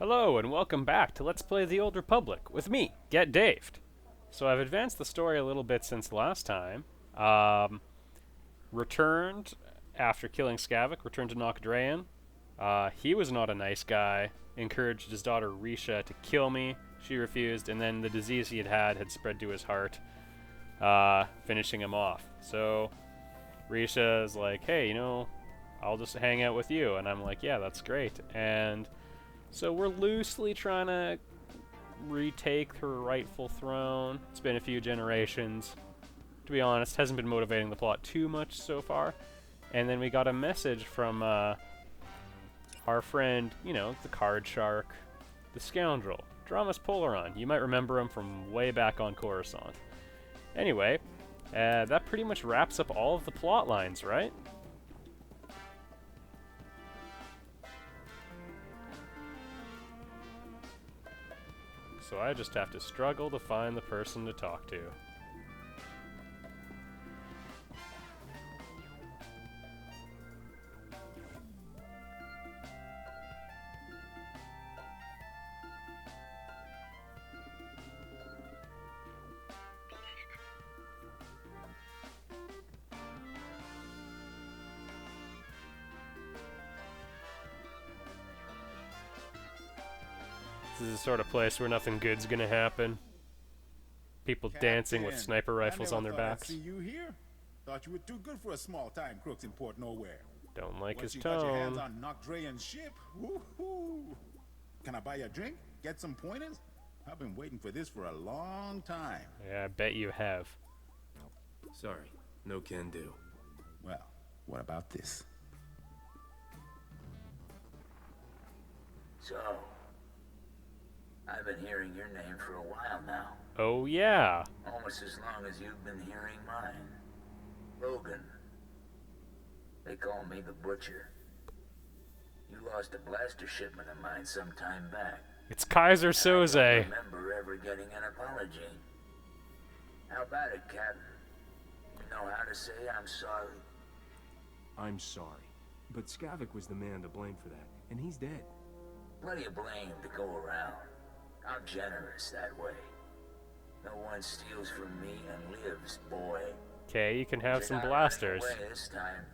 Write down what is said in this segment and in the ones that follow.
Hello and welcome back to Let's Play the Old Republic with me, Get Daved. So I've advanced the story a little bit since last time. Returned after killing Skavak, returned to Nokdrayan. He was not a nice guy. Encouraged his daughter Risha to kill me. She refused, and then the disease he had spread to his heart, finishing him off. So Risha is like, hey, I'll just hang out with you. And I'm like, yeah, that's great. And so we're loosely trying to retake her rightful throne. It's been a few generations. To be honest, hasn't been motivating the plot too much so far. And then we got a message from our friend, the card shark, the scoundrel, Dramas Polaron. You might remember him from way back on Coruscant. Anyway, that pretty much wraps up all of the plot lines, right? So I just have to struggle to find the person to talk to. This is the sort of place where nothing good's gonna happen. People dancing with sniper rifles on their backs. I see you here. Thought you were too good for a small-time crooks in Port Nowhere. Don't like his Got your hands tone. on Nokdrayan's ship? Woohoo! Can I buy you a drink? Get some pointers? I've been waiting for this for a long time. Yeah, I bet you have. Sorry, no can do. Well, what about this? So, I've been hearing your name for a while now. Oh yeah. Almost as long as you've been hearing mine. Rogan. They call me the Butcher. You lost a blaster shipment of mine some time back. It's Kaiser I Soze. don't remember ever getting an apology. How about it, Captain? You know how to say I'm sorry? I'm sorry, but Skavak was the man to blame for that, and he's dead. Plenty of blame to go around. I'm generous that way. No one steals from me and lives, boy. Okay, you can have You're some not blasters. running away this time.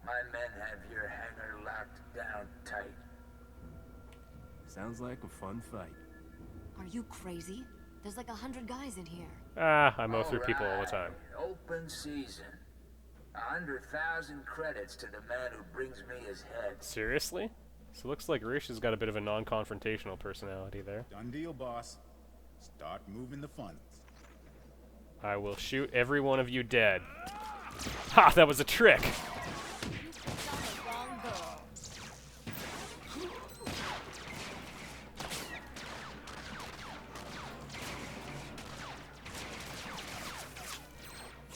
My men have your hangar locked down tight. Sounds like a fun fight. Are you crazy? There's like 100 guys in here. Ah, I mow through people all the time. Open season. 100,000 credits to the man who brings me his head. Seriously? So it looks like Risha's got a bit of a non-confrontational personality there. Done deal, boss. Start moving the funds. I will shoot every one of you dead. Ha! That was a trick!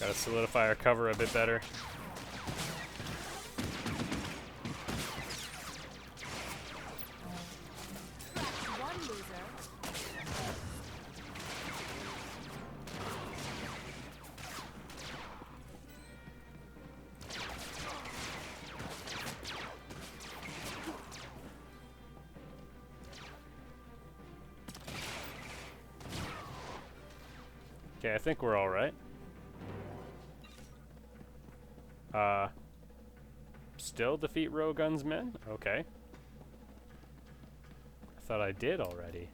Gotta solidify our cover a bit better. Okay, I think we're alright. Still defeat Rogun's men? Okay. I thought I did already.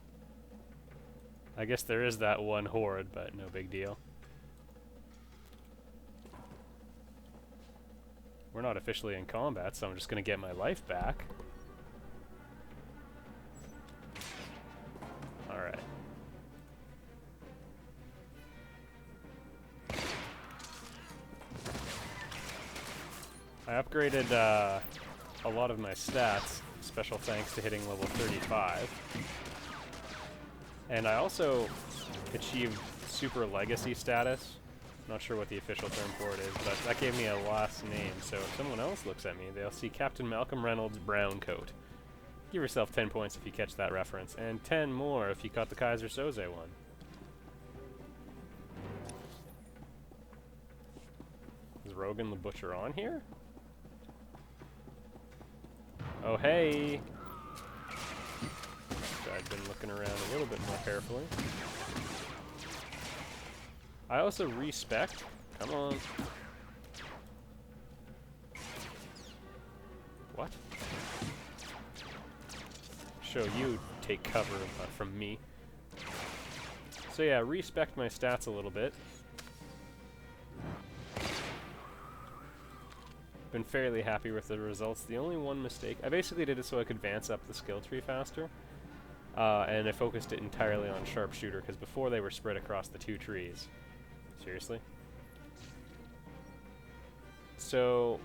I guess there is that one horde, but no big deal. We're not officially in combat, so I'm just gonna get my life back. Alright. I upgraded a lot of my stats, special thanks to hitting level 35. And I also achieved Super Legacy status. Not sure what the official term for it is, but that gave me a last name, so if someone else looks at me, they'll see Captain Malcolm Reynolds' brown coat. Give yourself 10 points if you catch that reference, and 10 more if you caught the Kaiser Soze one. Is Rogan the Butcher on here? Oh, hey! little bit more carefully. I also respect. Come on. What? Show you take cover from me. So yeah, respect my stats a little bit. Been fairly happy with the results. The only one mistake, I basically did it so I could advance up the skill tree faster. And I focused it entirely on sharpshooter, because before they were spread across the 2 trees. Seriously? So,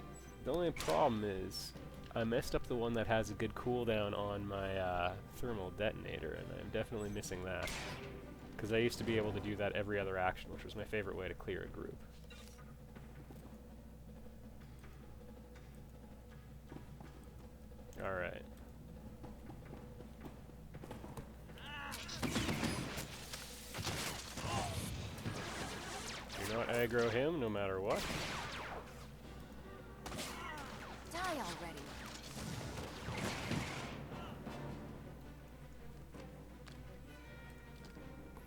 the only problem is, I messed up the one that has a good cooldown on my thermal detonator, and I'm definitely missing that. Because I used to be able to do that every other action, which was my favorite way to clear a group. Alright. Do not aggro him, no matter what. Die already.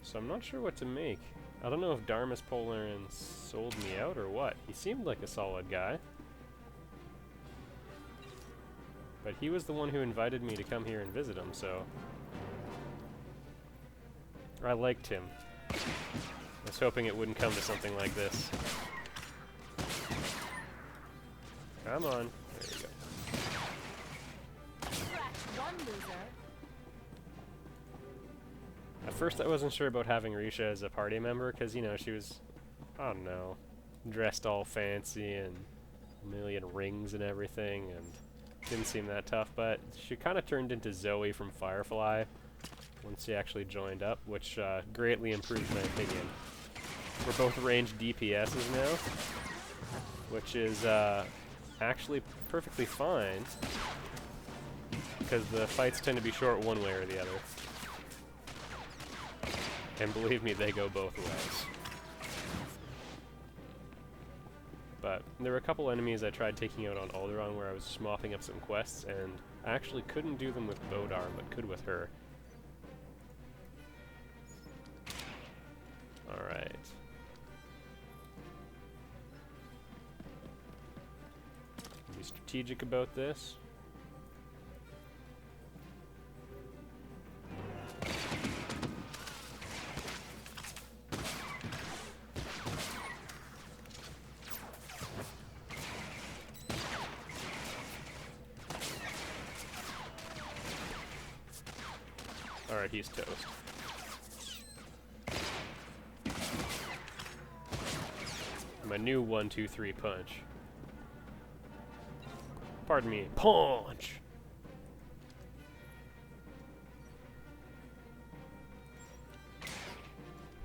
So I'm not sure what to make. I don't know if Darmus Polarin sold me out or what. He seemed like a solid guy. But he was the one who invited me to come here and visit him, so... I liked him. I was hoping it wouldn't come to something like this. Come on. There you go. One loser. At first I wasn't sure about having Risha as a party member, because, you know, she was, I don't know, dressed all fancy and a million rings and everything, and didn't seem that tough, but she kind of turned into Zoe from Firefly once she actually joined up, which greatly improved my opinion. We're both ranged DPSs now, which is actually perfectly fine, because the fights tend to be short one way or the other. And believe me, they go both ways. But there were a couple enemies I tried taking out on Alderaan where I was just mopping up some quests, and I actually couldn't do them with Bodar, but could with her. Alright. Be strategic about this. Alright, he's toast. My new 1-2-3 punch. Pardon me, punch!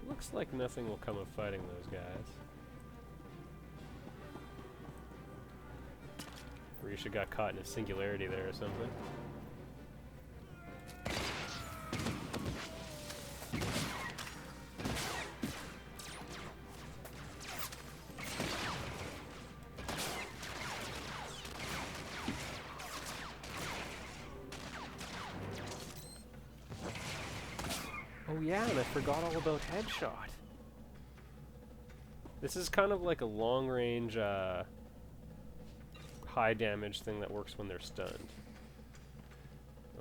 Looks like nothing will come of fighting those guys. Risha got caught in a singularity there or something. Oh yeah, and I forgot all about headshot. This is kind of like a long-range, high-damage thing that works when they're stunned.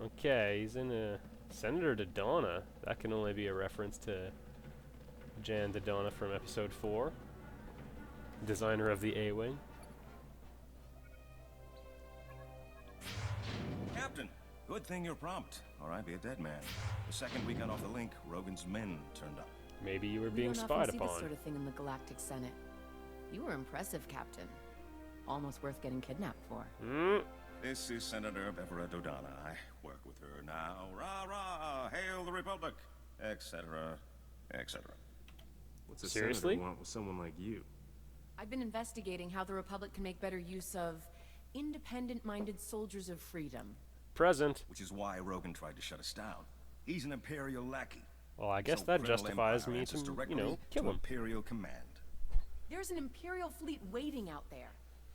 Okay, he's in a Senator Dodonna. That can only be a reference to Jan Dodonna from episode 4. Designer of the A-Wing. Captain, good thing you're prompt, or I'd be a dead man. The second we got off the link, Rogan's men turned up. Maybe you were We being don't spied often see upon. this sort of thing in the Galactic Senate. You were impressive, Captain. Almost worth getting kidnapped for. This is Senator Bevera Dodonna. I work with her now. Rah rah, hail the Republic, etc., etc. What's a Seriously? senator want with someone like you? I've been investigating how the Republic can make better use of independent-minded soldiers of freedom. Present. Which is why Rogan tried to shut us down. He's an Imperial lackey. Well, I guess So that Criminal justifies Empire me answers to, you directly know, kill to him. Imperial command. There's an Imperial fleet waiting out there.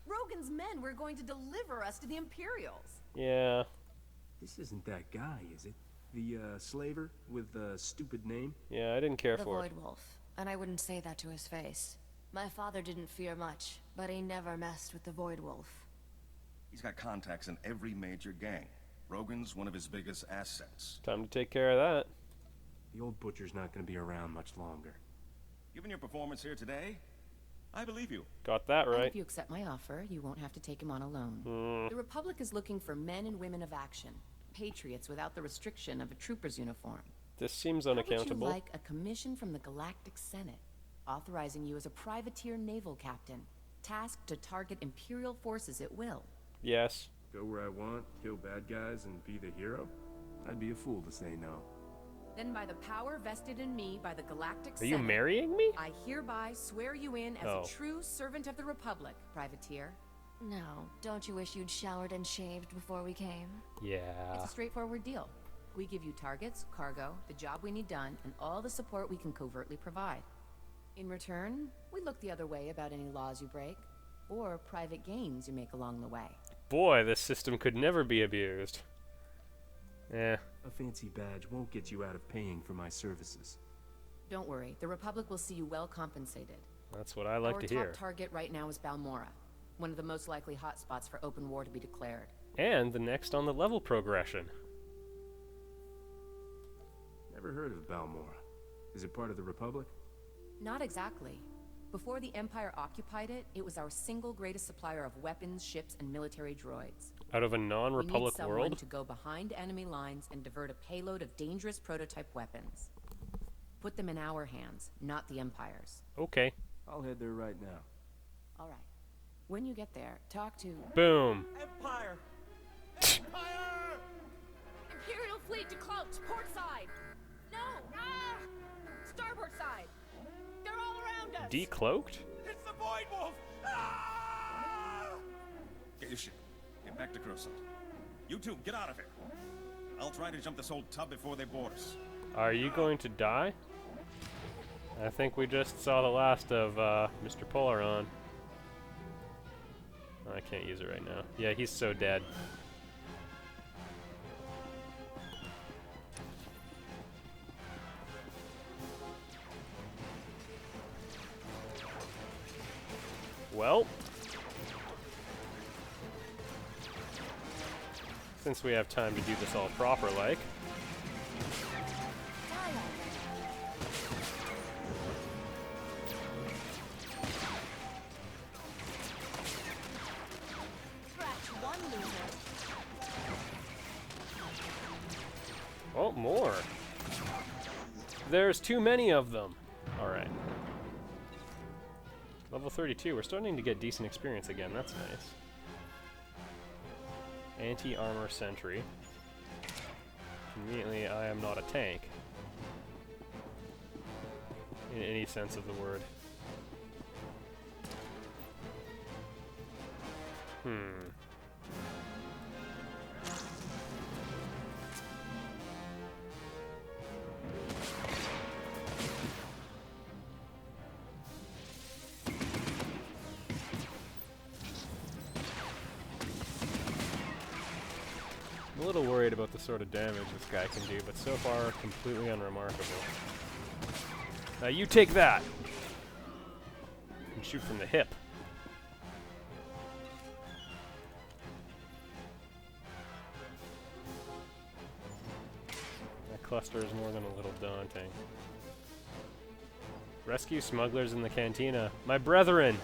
Rogan's men were going to deliver us to the Imperials. Yeah. This isn't that guy, is it? The, slaver with the stupid name? Yeah, I didn't care The for it. Void Wolf. And I wouldn't say that to his face. My father didn't fear much, but he never messed with the Void Wolf. He's got contacts in every major gang. Rogan's one of his biggest assets. Time to take care of that. The old butcher's not gonna be around much longer. Given your performance here today, I believe you. Got that And right. if you accept my offer, you won't have to take him on alone. The Republic is looking for men and women of action. Patriots without the restriction of a trooper's uniform. This seems How would unaccountable. you like a commission from the Galactic Senate, authorizing you as a privateer naval captain, tasked to target Imperial forces at will? Yes. Go where I want, kill bad guys, and be the hero? I'd be a fool to say no. Then by the power vested in me by the Galactic Are Senate, you marrying me? I hereby swear you in as Oh. a true servant of the Republic, privateer. No, don't you wish you'd showered and shaved before we came? Yeah. It's a straightforward deal. We give you targets, cargo, the job we need done, and all the support we can covertly provide. In return, we look the other way about any laws you break, or private gains you make along the way. Boy, this system could never be abused. Eh. A fancy badge won't get you out of paying for my services. Don't worry, the Republic will see you well compensated. That's what I like Our to top hear. target right now is Balmora, one of the most likely hotspots for open war to be declared. And the next on the level progression. Never heard of Balmora. Is it part of the Republic? Not exactly. Before the Empire occupied it, it was our single greatest supplier of weapons, ships, and military droids. Out of a We need non-Republic someone world? to go behind enemy lines and divert a payload of dangerous prototype weapons. Put them in our hands, not the Empire's. Okay. I'll head there right now. All right. When you get there, talk to... Boom. Empire! Imperial fleet to cloaks, port side! No! Ah! Starboard side! They're all around us! Decloaked? It's the Void Wolf! Ah! Get your ship. Get back to Coruscant. You two, get out of here. I'll try to jump this old tub before they board us. Are you going to die? I think we just saw the last of Mr. Polaron. I can't use it right now. Yeah, he's so dead. Well, since we have time to do this all proper like, Scratch one loser. oh, more. There's too many of them. All right. Level 32. We're starting to get decent experience again. That's nice. Anti-armor sentry. Conveniently, I am not a tank. In any sense of the word. I'm a little worried about the sort of damage this guy can do, but so far, completely unremarkable. Now you take that! And shoot from the hip. That cluster is more than a little daunting. Rescue smugglers in the cantina. My brethren!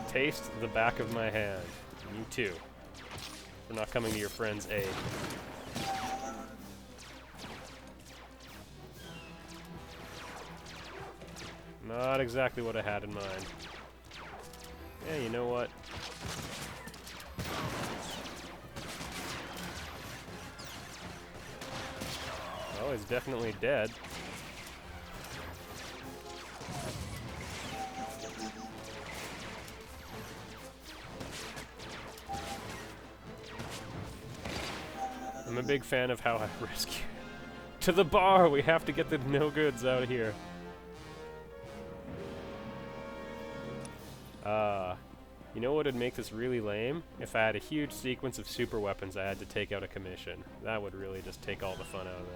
Taste the back of my hand. You too. For not coming to your friend's aid. Not exactly what I had in mind. Yeah, you know what? Oh, he's definitely dead. I'm a big fan of how I rescue. To the bar! We have to get the no-goods out of here. You know what would make this really lame? If I had a huge sequence of super weapons I had to take out of commission. That would really just take all the fun out of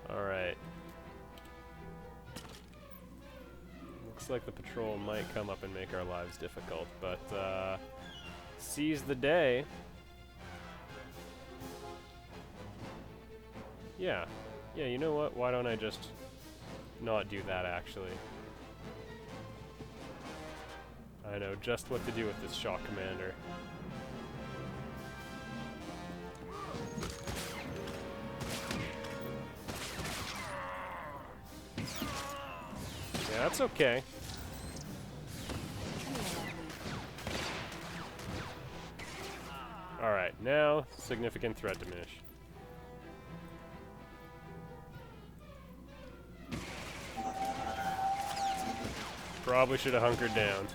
this. Alright. Looks like the patrol might come up and make our lives difficult, but seize the day. Yeah, you know what? Why don't I just not do that, actually? I know just what to do with this shock commander. Yeah, that's okay. Alright, now significant threat diminish. Probably should have hunkered down.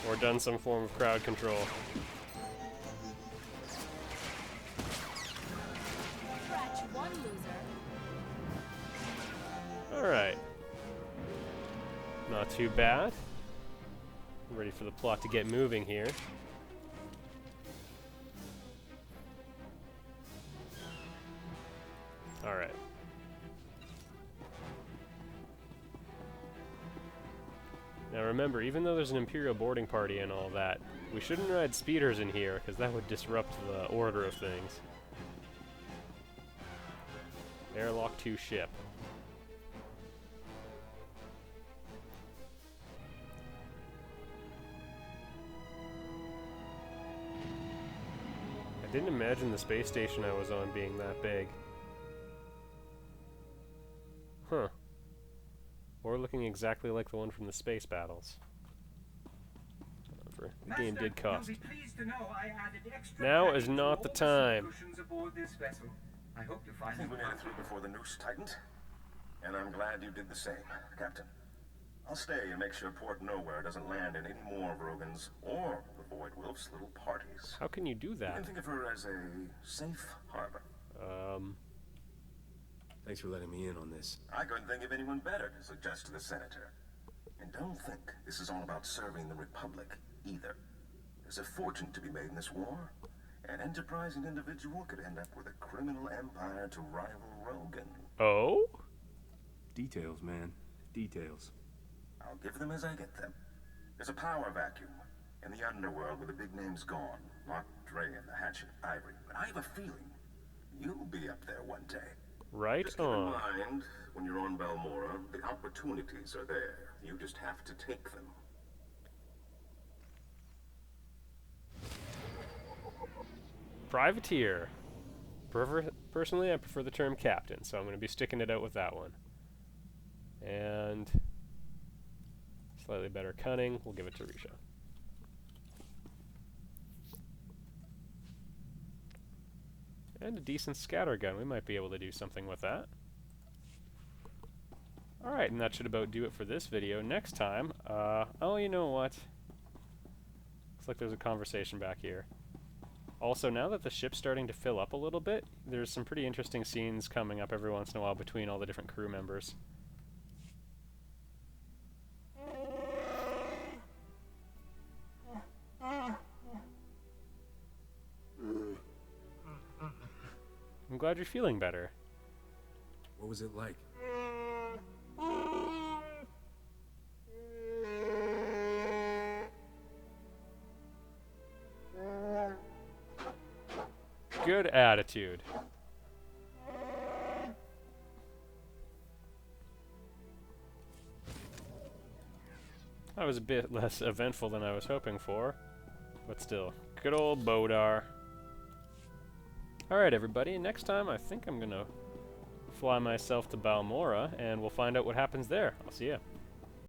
Or done some form of crowd control. Alright. Not too bad. Ready for the plot to get moving here. Alright. Now remember, even though there's an Imperial boarding party and all that, we shouldn't ride speeders in here, because that would disrupt the order of things. Airlock 2 ship. I didn't imagine the space station I was on being that big. Huh. Or looking exactly like the one from the space battles. However, the game did cost. Now is not the time. I hope you find we made it through before the noose tightened, and I'm glad you did the same, Captain. I'll stay and make sure Port Nowhere doesn't land in any more of Rogan's or the Void Wolf's little parties. How can you do that? You can think of her as a safe harbor. Thanks for letting me in on this. I couldn't think of anyone better to suggest to the Senator. And don't think this is all about serving the Republic, either. There's a fortune to be made in this war. An enterprising individual could end up with a criminal empire to rival Rogan. Oh? Details, man. Details. I'll give them as I get them. There's a power vacuum in the underworld where the big name's gone. Mark Dre and the Hatchet Ivory. But I have a feeling you'll be up there one day. Right just keep in on. mind, when you're on Balmora, the opportunities are there. You just have to take them. Privateer. Personally, I prefer the term captain, so I'm going to be sticking it out with that one. And slightly better cunning, we'll give it to Risha. And a decent scatter gun. We might be able to do something with that. Alright, and that should about do it for this video. Next time, oh, you know what? Looks like there's a conversation back here. Also, now that the ship's starting to fill up a little bit, there's some pretty interesting scenes coming up every once in a while between all the different crew members. I'm glad you're feeling better. What was it like? Good attitude. That was a bit less eventful than I was hoping for, but still, good old Bodar. Alright everybody, next time I think I'm gonna fly myself to Balmora and we'll find out what happens there. I'll see ya.